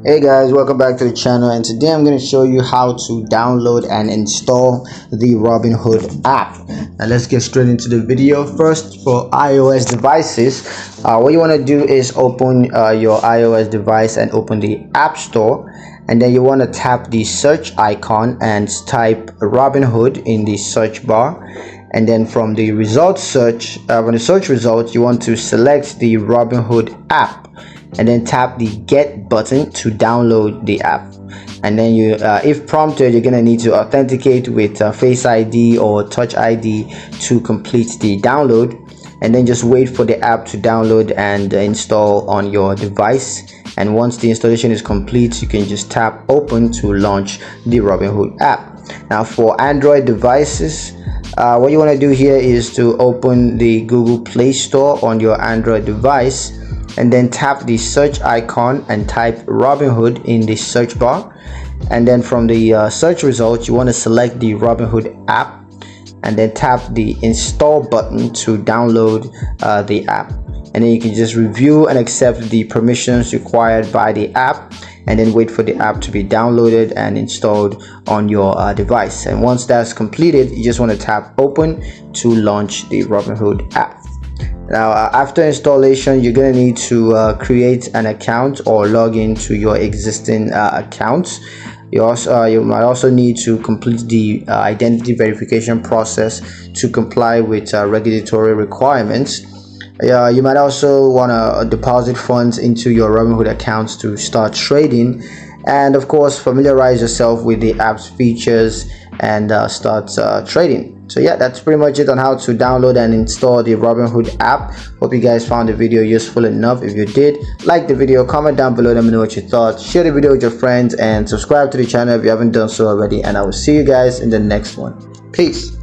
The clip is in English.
Hey guys, welcome back to the channel, and today I'm going to show you how to download and install the Robinhood app. Now let's get straight into the video. First, for iOS devices, what you want to do is open your iOS device and open the App Store, and then you want to tap the search icon and type Robinhood in the search bar. And then from the results search, from the search results, you want to select the Robinhood app and then tap the get button to download the app. And then you if prompted, you're gonna need to authenticate with Face ID or Touch ID to complete the download, and then just wait for the app to download and install on your device. And once the installation is complete, you can just tap open to launch the Robinhood app. Now for Android devices, what you want to do here is to open the Google Play Store on your Android device, and then tap the search icon and type Robinhood in the search bar. And then from the search results, you want to select the Robinhood app and then tap the install button to download the app. And then you can just review and accept the permissions required by the app, and then wait for the app to be downloaded and installed on your device. And once that's completed, you just want to tap open to launch the Robinhood app. Now after installation, you're going to need to create an account or log into your existing account. You might also need to complete the identity verification process to comply with regulatory requirements. You might also want to deposit funds into your Robinhood accounts to start trading, and of course familiarize yourself with the app's features and start trading. So yeah, that's pretty much it on how to download and install the Robinhood app. Hope you guys found the video useful enough. If you did, like the video, comment down below, let me know what you thought, share the video with your friends, and subscribe to the channel if you haven't done so already. And I will see you guys in the next one. Peace.